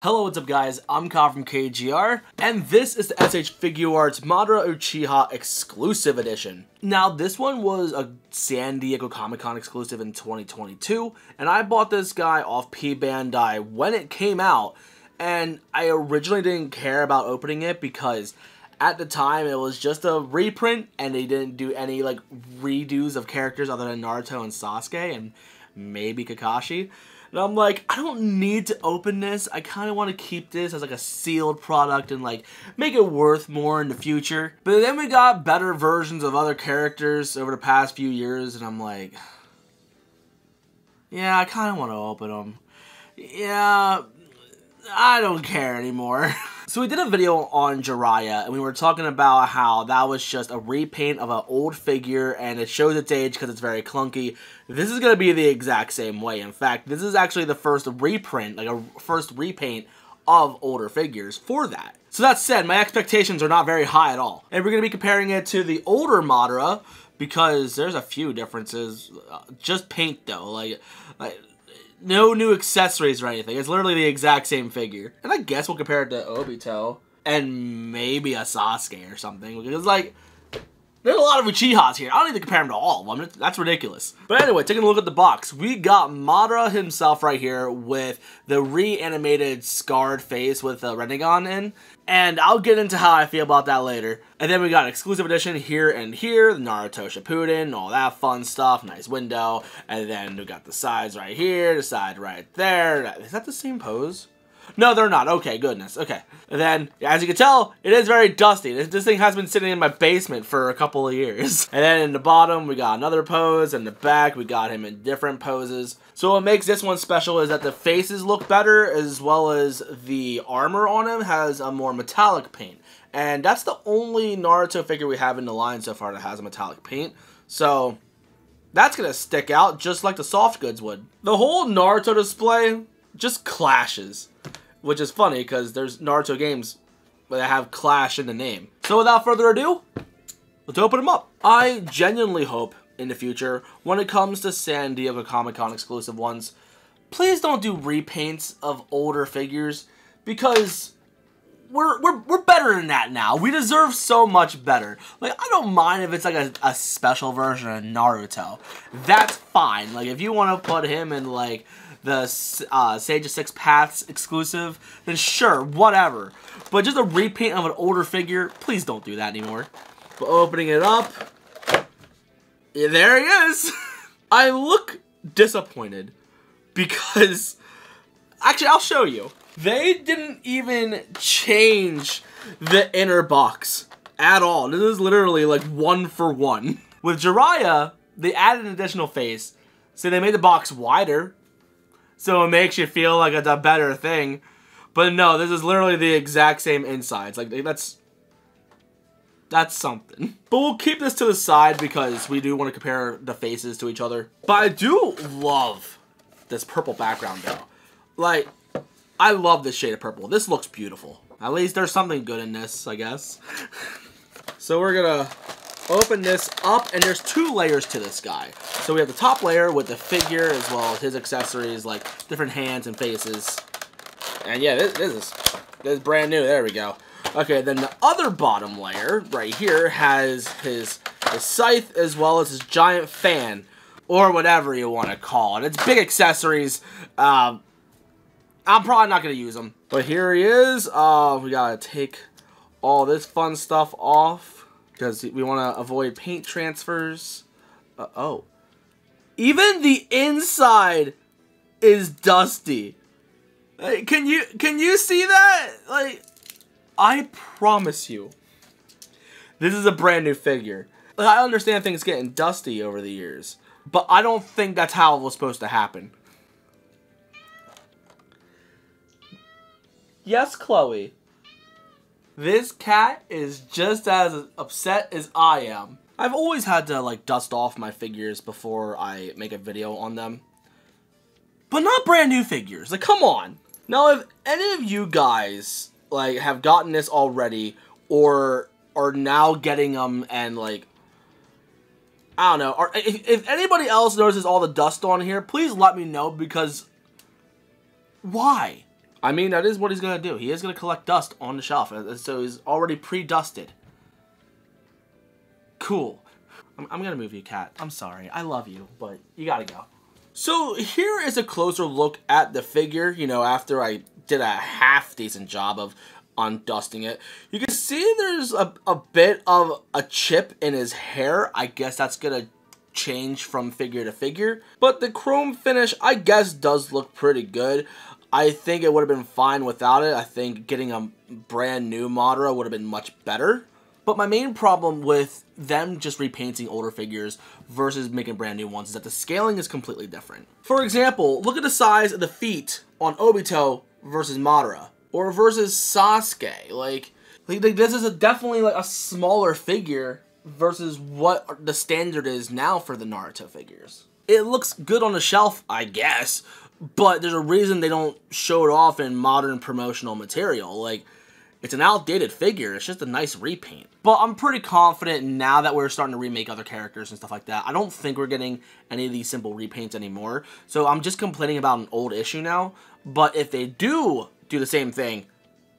Hello, what's up guys, I'm Kyle from KGR, and this is the S.H. Figuarts Madara Uchiha Exclusive Edition. Now, this one was a San Diego Comic-Con exclusive in 2022, and I bought this guy off P-Bandai when it came out, and I originally didn't care about opening it because at the time it was just a reprint, and they didn't do any like redos of characters other than Naruto and Sasuke, and maybe Kakashi. And I'm like, I don't need to open this. I kind of want to keep this as like a sealed product and like make it worth more in the future. But then we got better versions of other characters over the past few years, and I'm like, yeah, I kind of want to open them. Yeah, I don't care anymore. So we did a video on Jiraiya, and we were talking about how that was just a repaint of an old figure, and it shows its age because it's very clunky. This is going to be the exact same way. In fact, this is actually the first reprint, like a first repaint of older figures for that. So that said, my expectations are not very high at all. And we're going to be comparing it to the older Madara, because there's a few differences. Just paint though, like no new accessories or anything. It's literally the exact same figure. And I guess we'll compare it to Obito and maybe a Sasuke or something. Because, like, there's a lot of Uchihas here. I don't need to compare them to all of them. That's ridiculous. But anyway, taking a look at the box, we got Madara himself right here with the reanimated scarred face with the Rinnegan in. And I'll get into how I feel about that later. And then we got exclusive edition here and here, the Naruto Shippuden, all that fun stuff, nice window. And then we got the sides right here, the side right there. Is that the same pose? No, they're not. Okay, goodness. Okay. And then, as you can tell, it is very dusty. This thing has been sitting in my basement for a couple of years. And then in the bottom, we got another pose. In the back, we got him in different poses. So what makes this one special is that the faces look better, as well as the armor on him has a more metallic paint. And that's the only Naruto figure we have in the line so far that has a metallic paint. So that's going to stick out just like the soft goods would. The whole Naruto display just clashes, which is funny because there's Naruto games that have Clash in the name. So without further ado, let's open them up. I genuinely hope in the future, when it comes to San Diego Comic-Con exclusive ones, please don't do repaints of older figures, because we're better than that now. We deserve so much better. Like, I don't mind if it's like a special version of Naruto. That's fine. Like, if you want to put him in like the Sage of Six Paths exclusive, then sure, whatever. But just a repaint of an older figure, please don't do that anymore. But opening it up, yeah, there he is. I look disappointed because, actually, I'll show you. They didn't even change the inner box at all. This is literally like 1 for 1. With Jiraiya, they added an additional face, so they made the box wider, so it makes you feel like it's a better thing. But no, this is literally the exact same insides. Like, that's something. But we'll keep this to the side because we do want to compare the faces to each other. But I do love this purple background though. Like, I love this shade of purple. This looks beautiful. At least there's something good in this, I guess. So we're gonna open this up, and there's 2 layers to this guy. So we have the top layer with the figure as well as his accessories, like different hands and faces. And yeah, this is brand new. There we go. Okay, then the other bottom layer right here has his scythe as well as his giant fan, or whatever you want to call it. It's big accessories. I'm probably not going to use them. But here he is. We got to take all this fun stuff off because we want to avoid paint transfers. Oh. Even the inside is dusty. Like, can you see that? Like, I promise you, this is a brand new figure. Like, I understand things getting dusty over the years, but I don't think that's how it was supposed to happen. Yes, Chloe. This cat is just as upset as I am. I've always had to like dust off my figures before I make a video on them. But not brand new figures. Like, come on. Now, if any of you guys like have gotten this already or are now getting them and like, I don't know, or if anybody else notices all the dust on here, please let me know, because why? I mean, that is what he's going to do. He is going to collect dust on the shelf, so he's already pre-dusted. Cool. I'm going to move you, cat. I'm sorry. I love you, but you got to go. So here is a closer look at the figure, you know, after I did a half-decent job of undusting it. You can see there's a bit of a chip in his hair. I guess that's going to change from figure to figure. But the chrome finish, I guess, does look pretty good. I think it would have been fine without it. I think getting a brand new Madara would have been much better. But my main problem with them just repainting older figures versus making brand new ones is that the scaling is completely different. For example, look at the size of the feet on Obito versus Madara. Or versus Sasuke. Like this is definitely like a smaller figure versus what the standard is now for the Naruto figures. It looks good on the shelf, I guess, but there's a reason they don't show it off in modern promotional material. Like, it's an outdated figure. It's just a nice repaint. But I'm pretty confident now that we're starting to remake other characters and stuff like that. I don't think we're getting any of these simple repaints anymore. So I'm just complaining about an old issue now. But if they do the same thing,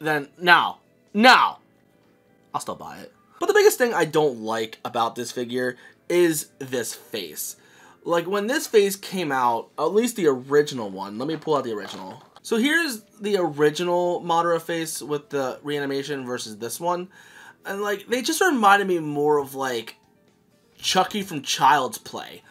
then now, I'll still buy it. But the biggest thing I don't like about this figure is this face. Like, when this face came out, at least the original one, let me pull out the original. So here's the original Madara face with the reanimation versus this one. And, like, they just reminded me more of, like, Chucky from Child's Play.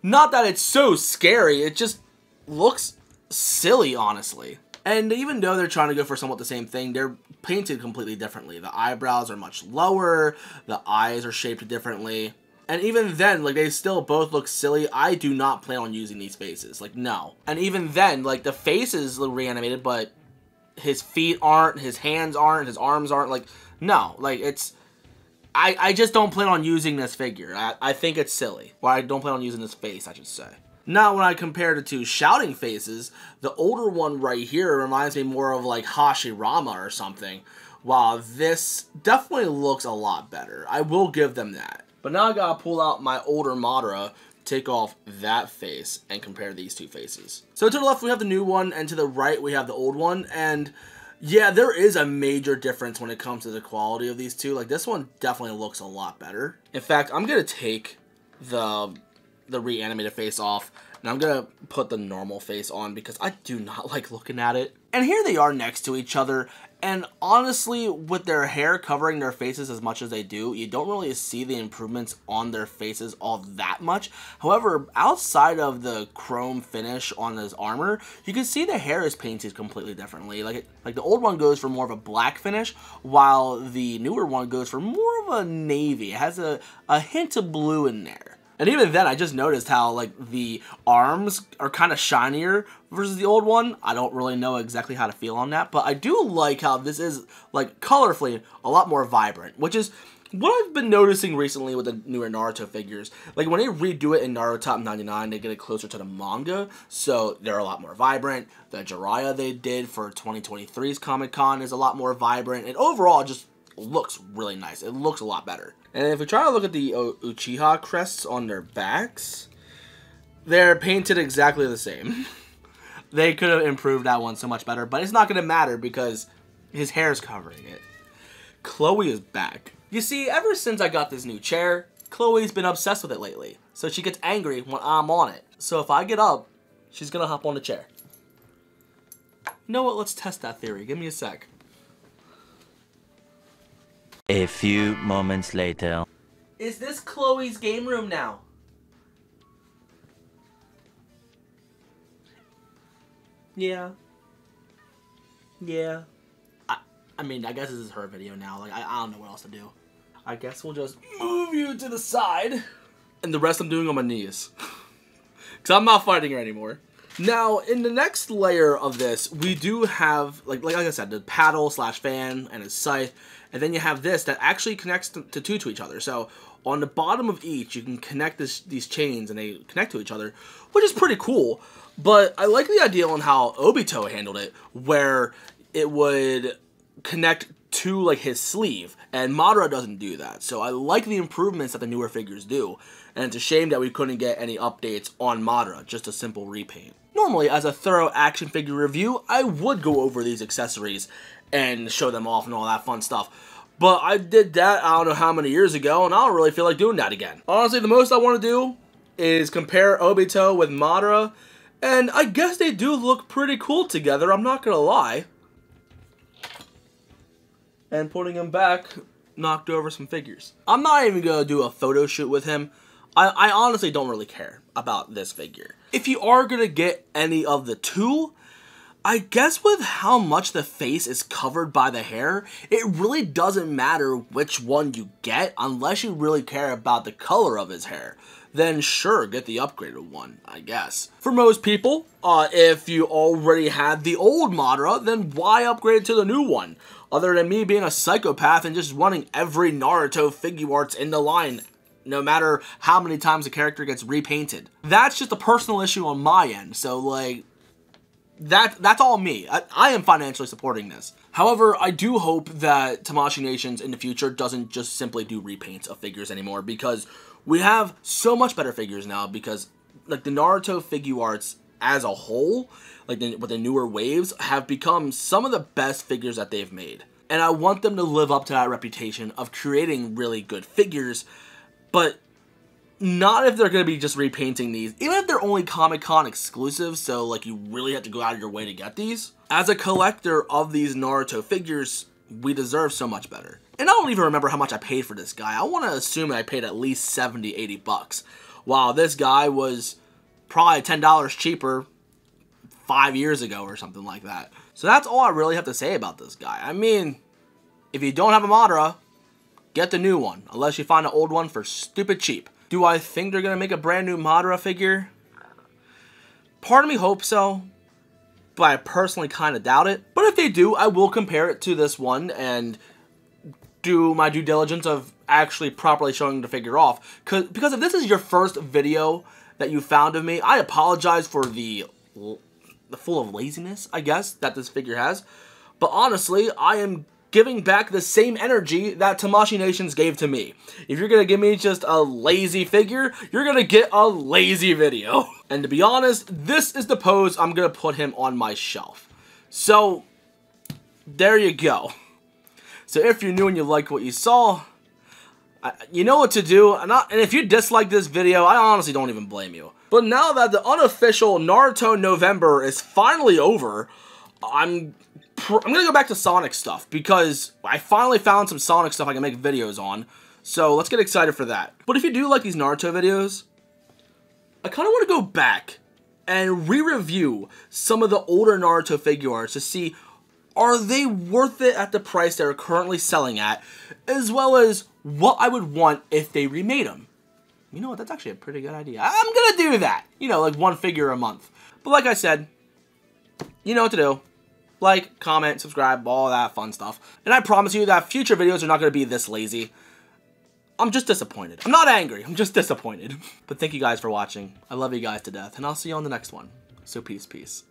Not that it's so scary, it just looks silly, honestly. And even though they're trying to go for somewhat the same thing, they're painted completely differently. The eyebrows are much lower, the eyes are shaped differently. And even then, like, they still both look silly. I do not plan on using these faces. Like, no. And even then, like, the faces look reanimated, but his feet aren't, his hands aren't, his arms aren't. Like, no. Like, it's... I just don't plan on using this figure. I think it's silly. Or I don't plan on using this face, I should say. Now, when I compare the two shouting faces, the older one right here reminds me more of, like, Hashirama or something. While this definitely looks a lot better. I will give them that. But now I gotta pull out my older Madara, take off that face, and compare these two faces. So to the left we have the new one, and to the right we have the old one, and yeah, there is a major difference when it comes to the quality of these two. Like, this one definitely looks a lot better. In fact, I'm gonna take the reanimated face off, and I'm gonna put the normal face on because I do not like looking at it. And here they are next to each other, and honestly, with their hair covering their faces as much as they do, you don't really see the improvements on their faces all that much. However, outside of the chrome finish on his armor, you can see the hair is painted completely differently. Like the old one goes for more of a black finish, while the newer one goes for more of a navy. It has a hint of blue in there. And even then, I just noticed how, like, the arms are kind of shinier versus the old one. I don't really know exactly how to feel on that, but I do like how this is, like, colorfully a lot more vibrant, which is what I've been noticing recently with the newer Naruto figures. Like, when they redo it in Naruto Top 99, they get it closer to the manga, so they're a lot more vibrant. The Jiraiya they did for 2023's Comic-Con is a lot more vibrant, and overall, it just looks really nice. It looks a lot better. And if we try to look at the Uchiha crests on their backs, they're painted exactly the same. They could have improved that one so much better, but it's not going to matter because his hair is covering it. Chloe is back. You see, ever since I got this new chair, Chloe's been obsessed with it lately. So she gets angry when I'm on it. So if I get up, she's going to hop on the chair. You know what? Let's test that theory. Give me a sec. A few moments later. Is this Chloe's game room now? Yeah. Yeah. I mean, I guess this is her video now. Like, I don't know what else to do. I guess we'll just move you to the side. And the rest I'm doing on my knees. Because I'm not fighting her anymore. Now, in the next layer of this, we do have, like I said, the paddle slash fan and his scythe. And then you have this that actually connects to each other. So on the bottom of each, you can connect these chains and they connect to each other, which is pretty cool. But I like the idea on how Obito handled it, where it would connect to, like, his sleeve. And Madara doesn't do that. So I like the improvements that the newer figures do. And it's a shame that we couldn't get any updates on Madara, just a simple repaint. Normally, as a thorough action figure review, I would go over these accessories and show them off and all that fun stuff. But I did that I don't know how many years ago, and I don't really feel like doing that again. Honestly, the most I want to do is compare Obito with Madara, and I guess they do look pretty cool together, I'm not gonna lie. And putting him back knocked over some figures. I'm not even gonna do a photo shoot with him. I honestly don't really care about this figure. If you are gonna get any of the two, I guess with how much the face is covered by the hair, it really doesn't matter which one you get unless you really care about the color of his hair. Then sure, get the upgraded one, I guess. For most people, if you already had the old Madara, then why upgrade to the new one? Other than me being a psychopath and just wanting every Naruto Figuarts in the line, no matter how many times the character gets repainted. That's just a personal issue on my end, so like, that's all me. I am financially supporting this. However, I do hope that Tamashii Nations in the future doesn't just simply do repaints of figures anymore, because we have so much better figures now, because like the Naruto Figuarts as a whole, like with the newer waves, have become some of the best figures that they've made. And I want them to live up to that reputation of creating really good figures, but not if they're going to be just repainting these. Even if they're only Comic-Con exclusives, so like you really have to go out of your way to get these. As a collector of these Naruto figures, we deserve so much better. And I don't even remember how much I paid for this guy. I want to assume I paid at least 70, 80 bucks. While this guy was probably $10 cheaper 5 years ago or something like that. So that's all I really have to say about this guy. I mean, if you don't have a Madara, get the new one, unless you find an old one for stupid cheap. Do I think they're going to make a brand new Madara figure? Part of me hopes so, but I personally kind of doubt it. But if they do, I will compare it to this one and do my due diligence of actually properly showing the figure off. Because if this is your first video that you found of me, I apologize for the full of laziness, I guess, that this figure has. But honestly, I am giving back the same energy that Tamashii Nations gave to me. If you're going to give me just a lazy figure, you're going to get a lazy video. And to be honest, this is the pose I'm going to put him on my shelf. So, there you go. So if you're new and you like what you saw, you know what to do. And if you dislike this video, I honestly don't even blame you. But now that the unofficial Naruto November is finally over, I'm going to go back to Sonic stuff, because I finally found some Sonic stuff I can make videos on. So let's get excited for that. But if you do like these Naruto videos, I kind of want to go back and re-review some of the older Naruto figures to see, are they worth it at the price they're currently selling at, as well as what I would want if they remade them. You know what, that's actually a pretty good idea. I'm going to do that. You know, like one figure a month. But like I said, you know what to do. Like, comment, subscribe, all that fun stuff. And I promise you that future videos are not going to be this lazy. I'm just disappointed. I'm not angry, I'm just disappointed. But thank you guys for watching. I love you guys to death, and I'll see you on the next one. So peace, peace.